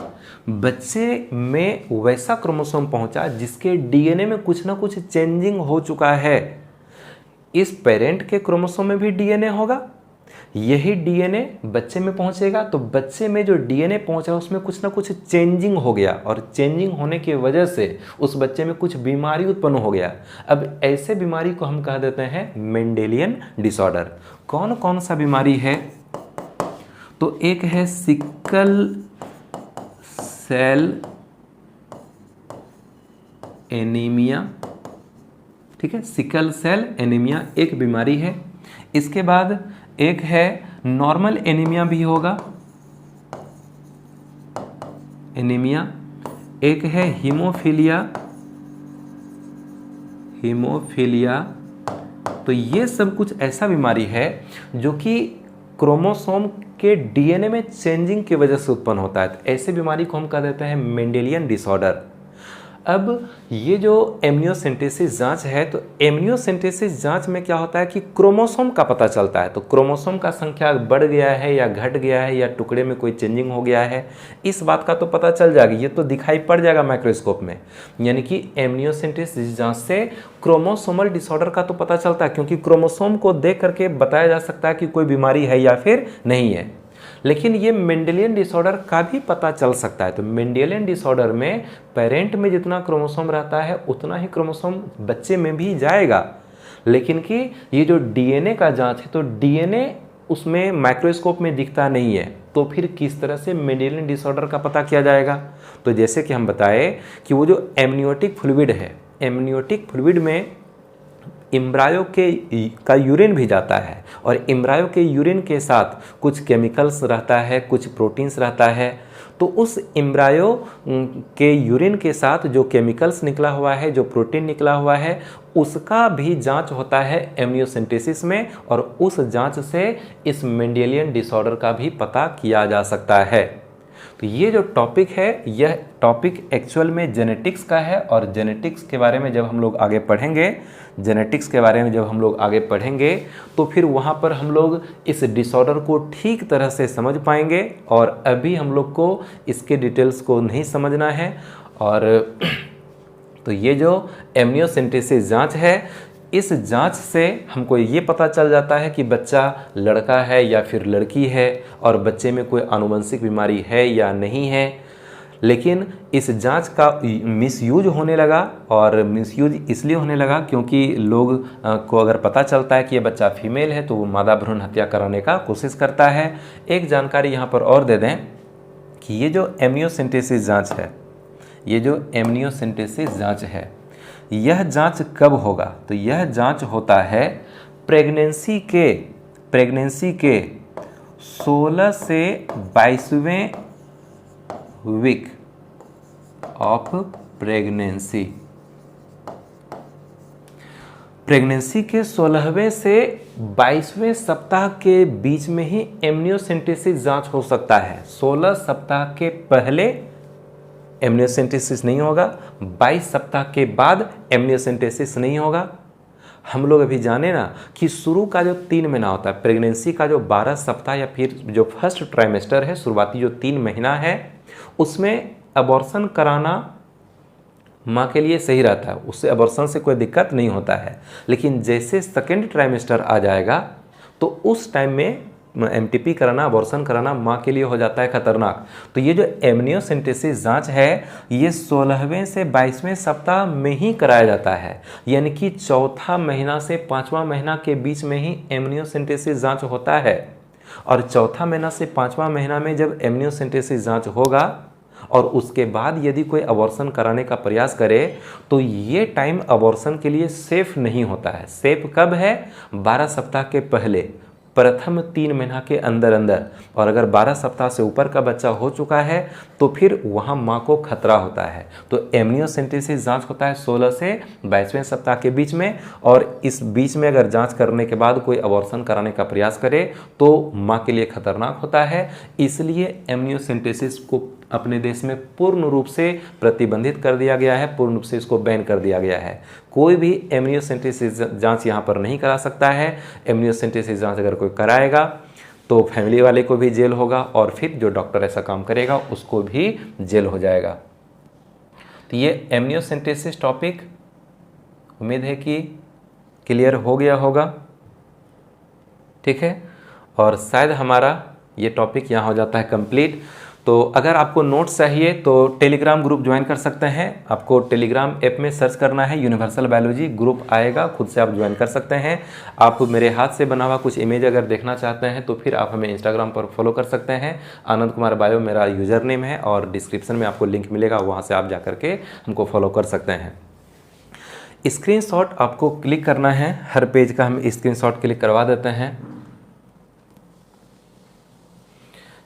बच्चे में वैसा क्रोमोसोम पहुंचा जिसके डीएनए में कुछ ना कुछ चेंजिंग हो चुका है। इस पेरेंट के क्रोमोसोम में भी डीएनए होगा, यही डीएनए बच्चे में पहुंचेगा, तो बच्चे में जो डीएनए पहुंचा उसमें कुछ ना कुछ चेंजिंग हो गया, और चेंजिंग होने की वजह से उस बच्चे में कुछ बीमारी उत्पन्न हो गया। अब ऐसे बीमारी को हम कह देते हैं मेंडेलियन डिसऑर्डर। कौन कौन सा बीमारी है, तो एक है सिकल सेल एनीमिया, ठीक है, सिकल सेल एनीमिया एक बीमारी है। इसके बाद एक है नॉर्मल एनीमिया भी होगा, एनीमिया। एक है हीमोफीलिया, हीमोफीलिया। तो ये सब कुछ ऐसा बीमारी है जो कि क्रोमोसोम के डीएनए में चेंजिंग की वजह से उत्पन्न होता है। तो ऐसे बीमारी को हम कह देते हैं मेंडेलियन डिसऑर्डर। अब ये जो एमनियोसेंटेसिस जांच है, तो एमनियोसेंटेसिस जांच में क्या होता है कि क्रोमोसोम का पता चलता है। तो क्रोमोसोम का संख्या बढ़ गया है या घट गया है या टुकड़े में कोई चेंजिंग हो गया है, इस बात का तो पता चल जाएगा, ये तो दिखाई पड़ जाएगा माइक्रोस्कोप में। यानी कि एमनियोसेंटेसिस जांच से क्रोमोसोमल डिसऑर्डर का तो पता चलता है, क्योंकि क्रोमोसोम को देख करके बताया जा सकता है कि कोई बीमारी है या फिर नहीं है। लेकिन ये मेंडेलियन डिसऑर्डर का भी पता चल सकता है। तो मेंडेलियन डिसऑर्डर में पेरेंट में जितना क्रोमोसोम रहता है उतना ही क्रोमोसोम बच्चे में भी जाएगा, लेकिन कि ये जो डीएनए का जांच है, तो डीएनए उसमें माइक्रोस्कोप में दिखता नहीं है। तो फिर किस तरह से मेंडेलियन डिसऑर्डर का पता किया जाएगा, तो जैसे कि हम बताए कि वो जो एमनियोटिक फ्लूइड है, एमनियोटिक फ्लूइड में इम्ब्रायो का यूरिन भी जाता है, और इम्ब्रायो के यूरिन के साथ कुछ केमिकल्स रहता है, कुछ प्रोटीन्स रहता है। तो उस इम्ब्रायो के यूरिन के साथ जो केमिकल्स निकला हुआ है, जो प्रोटीन निकला हुआ है, उसका भी जांच होता है एमनियोसेंटेसिस में, और उस जांच से इस मेंडेलियन डिसऑर्डर का भी पता किया जा सकता है। तो ये जो टॉपिक है यह टॉपिक एक्चुअल में जेनेटिक्स का है, और जेनेटिक्स के बारे में जब हम लोग आगे पढ़ेंगे, जेनेटिक्स के बारे में जब हम लोग आगे पढ़ेंगे तो फिर वहाँ पर हम लोग इस डिसऑर्डर को ठीक तरह से समझ पाएंगे। और अभी हम लोग को इसके डिटेल्स को नहीं समझना है। और तो ये जो एमनियोसेंटेसिस जांच है, इस जांच से हमको ये पता चल जाता है कि बच्चा लड़का है या फिर लड़की है, और बच्चे में कोई आनुवंशिक बीमारी है या नहीं है। लेकिन इस जांच का मिसयूज होने लगा, और मिसयूज इसलिए होने लगा क्योंकि लोग को अगर पता चलता है कि ये बच्चा फीमेल है तो वो मादा भ्रूण हत्या कराने का कोशिश करता है। एक जानकारी यहाँ पर और दे दें कि ये जो एमनियोसेंटेसिस जांच है, ये जो एमनियोसेंटेसिस जांच है, यह जांच कब होगा? तो यह जांच होता है प्रेगनेंसी के 16 से 22वें वीक ऑफ प्रेगनेंसी। प्रेगनेंसी के 16वें से 22वें सप्ताह के बीच में ही एमनियोसेंटेसिस जांच हो सकता है। 16 सप्ताह के पहले एमनियोसेंटेसिस नहीं होगा, 22 सप्ताह के बाद एमनियोसेंटेसिस नहीं होगा। हम लोग अभी जाने ना कि शुरू का जो 3 महीना होता है, प्रेगनेंसी का जो 12 सप्ताह या फिर जो फर्स्ट ट्राइमेस्टर है, शुरुआती जो 3 महीना है, उसमें अबॉर्शन कराना माँ के लिए सही रहता है, उससे अबॉर्शन से कोई दिक्कत नहीं होता है। लेकिन जैसे सेकेंड ट्राइमेस्टर आ जाएगा तो उस टाइम में एमटीपी कराना, अबॉर्शन कराना माँ के लिए हो जाता है खतरनाक। तो ये जो एमनियोसेंटेसिस जांच है, ये 16वें से 22वें सप्ताह में ही कराया जाता है, यानी कि चौथा महीना से 5वां महीना के बीच में ही एमनियोसेंटेसिस जांच होता है। और चौथा महीना से 5वां महीना में जब एमनियोसेंटेसिस जांच होगा और उसके बाद यदि कोई अबॉर्शन कराने का प्रयास करे तो ये टाइम अबॉर्शन के लिए सेफ नहीं होता है। सेफ कब है? 12 सप्ताह के पहले, प्रथम 3 महीना के अंदर अंदर। और अगर 12 सप्ताह से ऊपर का बच्चा हो चुका है तो फिर वहाँ माँ को खतरा होता है। तो एमनियोसेंटेसिस जांच होता है 16 से 22वें सप्ताह के बीच में, और इस बीच में अगर जांच करने के बाद कोई अबॉर्शन कराने का प्रयास करे तो माँ के लिए खतरनाक होता है। इसलिए एमनियोसेंटेसिस को अपने देश में पूर्ण रूप से प्रतिबंधित कर दिया गया है, पूर्ण रूप से इसको बैन कर दिया गया है। कोई भी एमनियोसेंटेसिस जांच यहाँ पर नहीं करा सकता है। एमनियोसेंटेसिस जांच अगर कोई कराएगा तो फैमिली वाले को भी जेल होगा, और फिर जो डॉक्टर ऐसा काम करेगा उसको भी जेल हो जाएगा। तो ये एमनियोसेंटेसिस टॉपिक उम्मीद है कि क्लियर हो गया होगा, ठीक है। और शायद हमारा ये टॉपिक यहाँ हो जाता है कंप्लीट। तो अगर आपको नोट्स चाहिए तो टेलीग्राम ग्रुप ज्वाइन कर सकते हैं। आपको टेलीग्राम ऐप में सर्च करना है यूनिवर्सल बायोलॉजी, ग्रुप आएगा, खुद से आप ज्वाइन कर सकते हैं। आप मेरे हाथ से बना हुआ कुछ इमेज अगर देखना चाहते हैं तो फिर आप हमें इंस्टाग्राम पर फॉलो कर सकते हैं। आनंद कुमार बायो मेरा यूज़र नेम है, और डिस्क्रिप्शन में आपको लिंक मिलेगा, वहाँ से आप जा करके हमको फॉलो कर सकते हैं। स्क्रीनशॉट आपको क्लिक करना है, हर पेज का हम स्क्रीनशॉट क्लिक करवा देते हैं।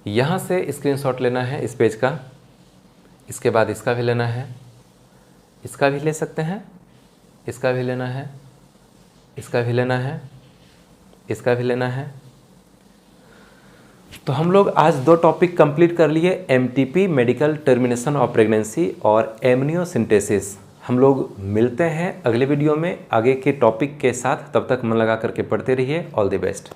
यहाँ से स्क्रीनशॉट लेना है इस पेज का, इसके बाद इसका भी लेना है, इसका भी ले सकते हैं, इसका भी लेना है, इसका भी लेना है, इसका भी लेना है। तो हम लोग आज 2 टॉपिक कंप्लीट कर लिए, MTP medical termination of pregnancy और एमनियोसेंटेसिस। हम लोग मिलते हैं अगले वीडियो में आगे के टॉपिक के साथ। तब तक मन लगा करके पढ़ते रहिए। All the best.